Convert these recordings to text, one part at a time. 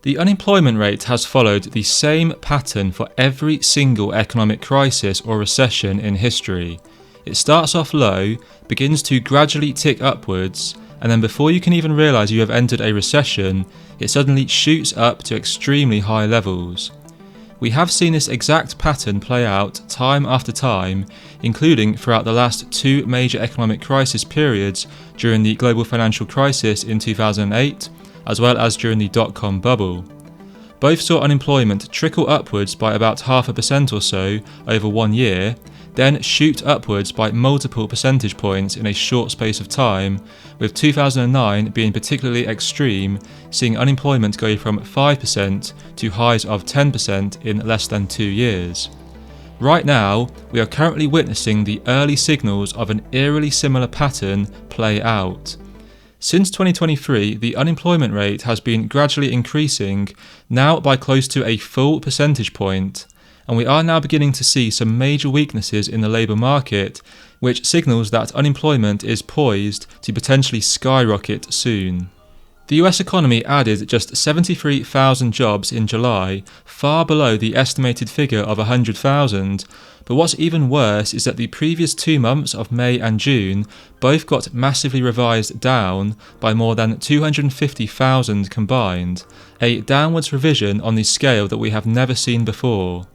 The unemployment rate has followed the same pattern for every single economic crisis or recession in history. It starts off low, begins to gradually tick upwards, and then before you can even realise you have entered a recession, it suddenly shoots up to extremely high levels. We have seen this exact pattern play out time after time, including throughout the last two major economic crisis periods during the global financial crisis in 2008, as well as during the dot-com bubble. Both saw unemployment trickle upwards by about 0.5% or so over 1 year, then shoot upwards by multiple percentage points in a short space of time, with 2009 being particularly extreme, seeing unemployment go from 5% to highs of 10% in less than 2 years. Right now, we are currently witnessing the early signals of an eerily similar pattern play out. Since 2023, the unemployment rate has been gradually increasing, now by close to a full percentage point, and we are now beginning to see some major weaknesses in the labour market, which signals that unemployment is poised to potentially skyrocket soon. The US economy added just 73,000 jobs in July, far below the estimated figure of 100,000, but what's even worse is that the previous 2 months of May and June both got massively revised down by more than 250,000 combined, a downwards revision on the scale that we have never seen before.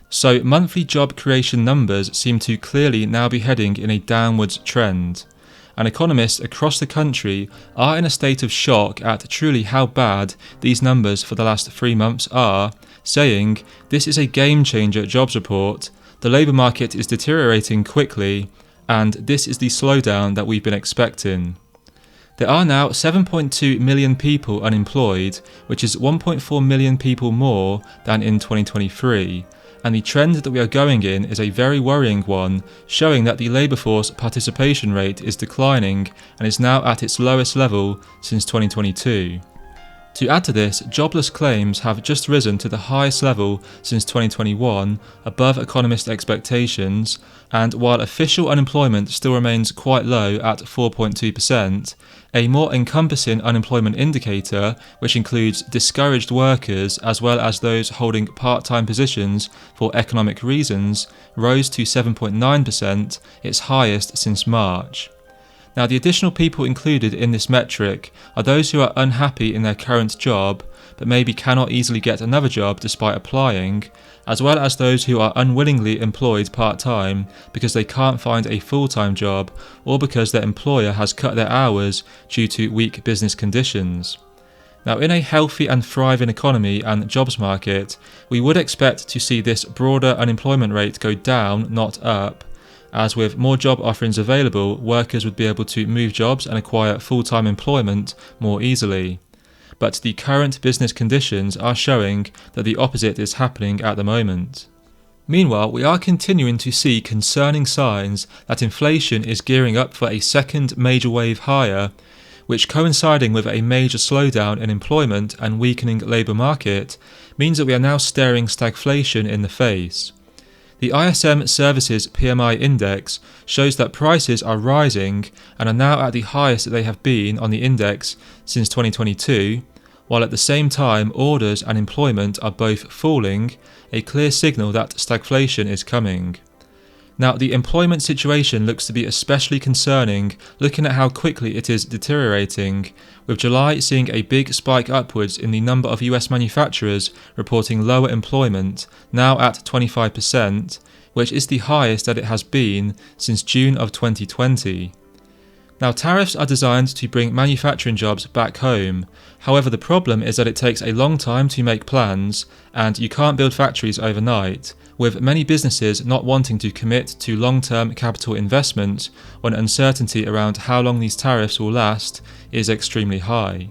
So monthly job creation numbers seem to clearly now be heading in a downwards trend, and economists across the country are in a state of shock at truly how bad these numbers for the last 3 months are, saying, "This is a game-changer jobs report, the labour market is deteriorating quickly, and this is the slowdown that we've been expecting." There are now 7.2 million people unemployed, which is 1.4 million people more than in 2023, and the trend that we are going in is a very worrying one, showing that the labour force participation rate is declining and is now at its lowest level since 2022. To add to this, jobless claims have just risen to the highest level since 2021, above economist expectations, and while official unemployment still remains quite low at 4.2%, a more encompassing unemployment indicator, which includes discouraged workers as well as those holding part-time positions for economic reasons, rose to 7.9%, its highest since March. Now, the additional people included in this metric are those who are unhappy in their current job, but maybe cannot easily get another job despite applying, as well as those who are unwillingly employed part-time because they can't find a full-time job or because their employer has cut their hours due to weak business conditions. Now, in a healthy and thriving economy and jobs market, we would expect to see this broader unemployment rate go down, not up, as with more job offerings available, workers would be able to move jobs and acquire full-time employment more easily. But the current business conditions are showing that the opposite is happening at the moment. Meanwhile, we are continuing to see concerning signs that inflation is gearing up for a second major wave higher, which, coinciding with a major slowdown in employment and weakening labour market, means that we are now staring stagflation in the face. The ISM Services PMI Index shows that prices are rising and are now at the highest that they have been on the index since 2022, while at the same time orders and employment are both falling, a clear signal that stagflation is coming. Now, the employment situation looks to be especially concerning looking at how quickly it is deteriorating, with July seeing a big spike upwards in the number of US manufacturers reporting lower employment, now at 25%, which is the highest that it has been since June of 2020. Now, tariffs are designed to bring manufacturing jobs back home. However, the problem is that it takes a long time to make plans, and you can't build factories overnight, with many businesses not wanting to commit to long-term capital investment when uncertainty around how long these tariffs will last is extremely high.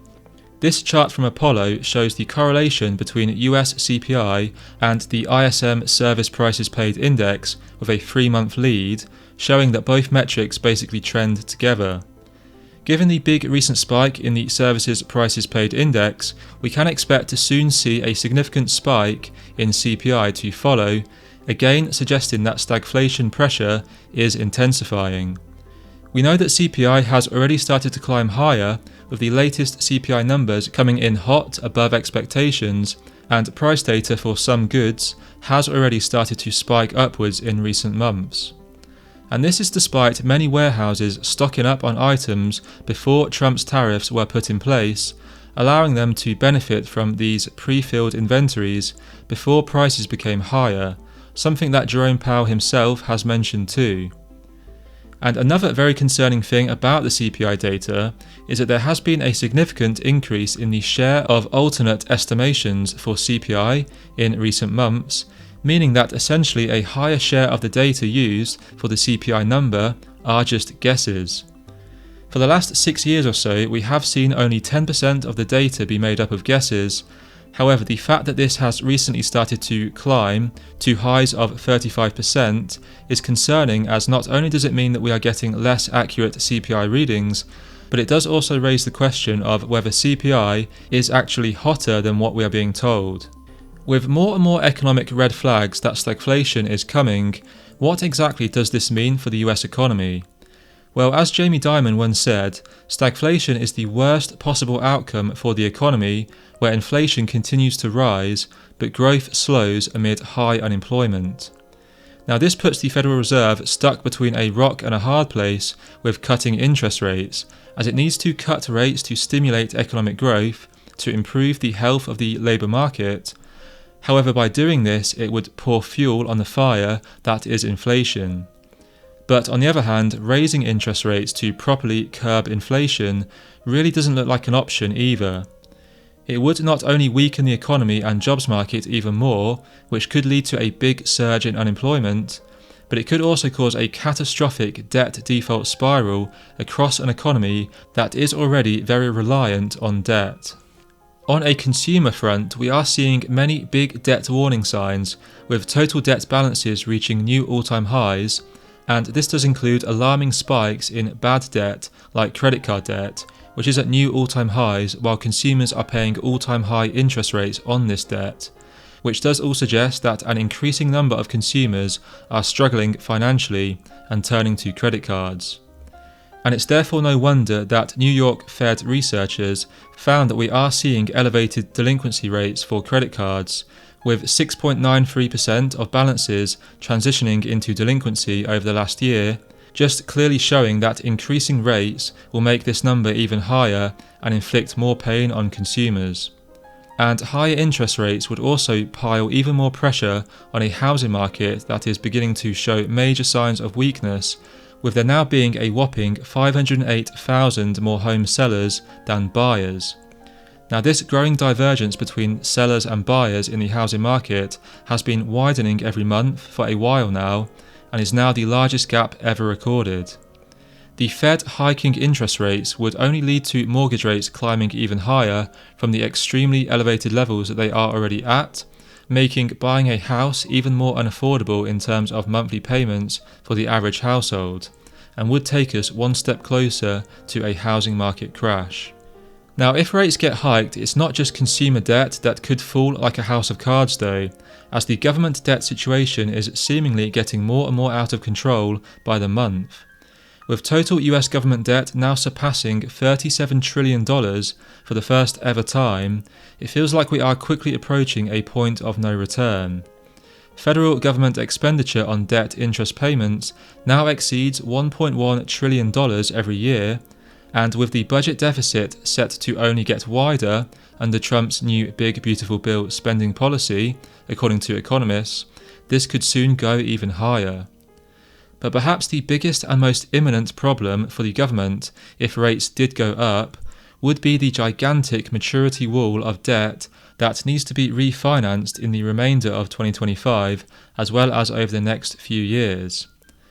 This chart from Apollo shows the correlation between US CPI and the ISM Service Prices Paid Index with a 3-month lead, showing that both metrics basically trend together. Given the big recent spike in the Services Prices Paid Index, we can expect to soon see a significant spike in CPI to follow, again suggesting that stagflation pressure is intensifying. We know that CPI has already started to climb higher, with the latest CPI numbers coming in hot above expectations, and price data for some goods has already started to spike upwards in recent months. And this is despite many warehouses stocking up on items before Trump's tariffs were put in place, allowing them to benefit from these pre-filled inventories before prices became higher, something that Jerome Powell himself has mentioned too. And another very concerning thing about the CPI data is that there has been a significant increase in the share of alternate estimations for CPI in recent months, meaning that essentially a higher share of the data used for the CPI number are just guesses. For the last 6 years or so, we have seen only 10% of the data be made up of guesses. However, the fact that this has recently started to climb to highs of 35% is concerning, as not only does it mean that we are getting less accurate CPI readings, but it does also raise the question of whether CPI is actually hotter than what we are being told. With more and more economic red flags that stagflation is coming, what exactly does this mean for the US economy? Well, as Jamie Dimon once said, stagflation is the worst possible outcome for the economy, where inflation continues to rise, but growth slows amid high unemployment. Now, this puts the Federal Reserve stuck between a rock and a hard place with cutting interest rates, as it needs to cut rates to stimulate economic growth, to improve the health of the labour market. However, by doing this, it would pour fuel on the fire that is inflation. But on the other hand, raising interest rates to properly curb inflation really doesn't look like an option either. It would not only weaken the economy and jobs market even more, which could lead to a big surge in unemployment, but it could also cause a catastrophic debt default spiral across an economy that is already very reliant on debt. On a consumer front, we are seeing many big debt warning signs, with total debt balances reaching new all-time highs, and this does include alarming spikes in bad debt like credit card debt, which is at new all-time highs while consumers are paying all-time high interest rates on this debt, which does all suggest that an increasing number of consumers are struggling financially and turning to credit cards. And it's therefore no wonder that New York Fed researchers found that we are seeing elevated delinquency rates for credit cards, with 6.93% of balances transitioning into delinquency over the last year, just clearly showing that increasing rates will make this number even higher and inflict more pain on consumers. And higher interest rates would also pile even more pressure on a housing market that is beginning to show major signs of weakness, with there now being a whopping 508,000 more home sellers than buyers. Now, this growing divergence between sellers and buyers in the housing market has been widening every month for a while now, and is now the largest gap ever recorded. The Fed hiking interest rates would only lead to mortgage rates climbing even higher from the extremely elevated levels that they are already at, making buying a house even more unaffordable in terms of monthly payments for the average household, and would take us one step closer to a housing market crash. Now, if rates get hiked, it's not just consumer debt that could fall like a house of cards though, as the government debt situation is seemingly getting more and more out of control by the month. With total US government debt now surpassing $37 trillion for the first ever time, it feels like we are quickly approaching a point of no return. Federal government expenditure on debt interest payments now exceeds $1.1 trillion every year, and with the budget deficit set to only get wider under Trump's new Big Beautiful Bill spending policy, according to economists, this could soon go even higher. But perhaps the biggest and most imminent problem for the government, if rates did go up, would be the gigantic maturity wall of debt that needs to be refinanced in the remainder of 2025 as well as over the next few years.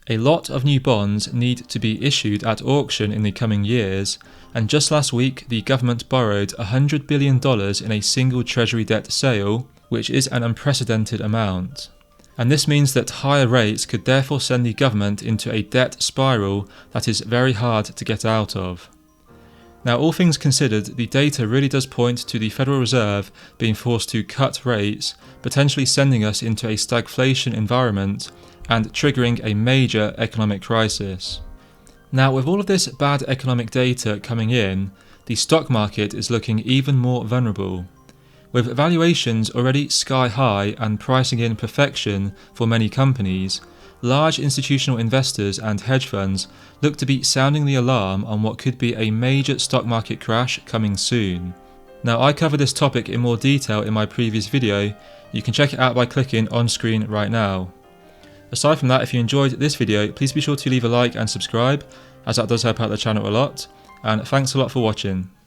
A lot of new bonds need to be issued at auction in the coming years, and just last week the government borrowed $100 billion in a single Treasury debt sale, which is an unprecedented amount. And this means that higher rates could therefore send the government into a debt spiral that is very hard to get out of. Now, all things considered, the data really does point to the Federal Reserve being forced to cut rates, potentially sending us into a stagflation environment and triggering a major economic crisis. Now, with all of this bad economic data coming in, the stock market is looking even more vulnerable. With valuations already sky high and pricing in perfection for many companies, large institutional investors and hedge funds look to be sounding the alarm on what could be a major stock market crash coming soon. Now, I covered this topic in more detail in my previous video. You can check it out by clicking on screen right now. Aside from that, if you enjoyed this video, please be sure to leave a like and subscribe, as that does help out the channel a lot, and thanks a lot for watching.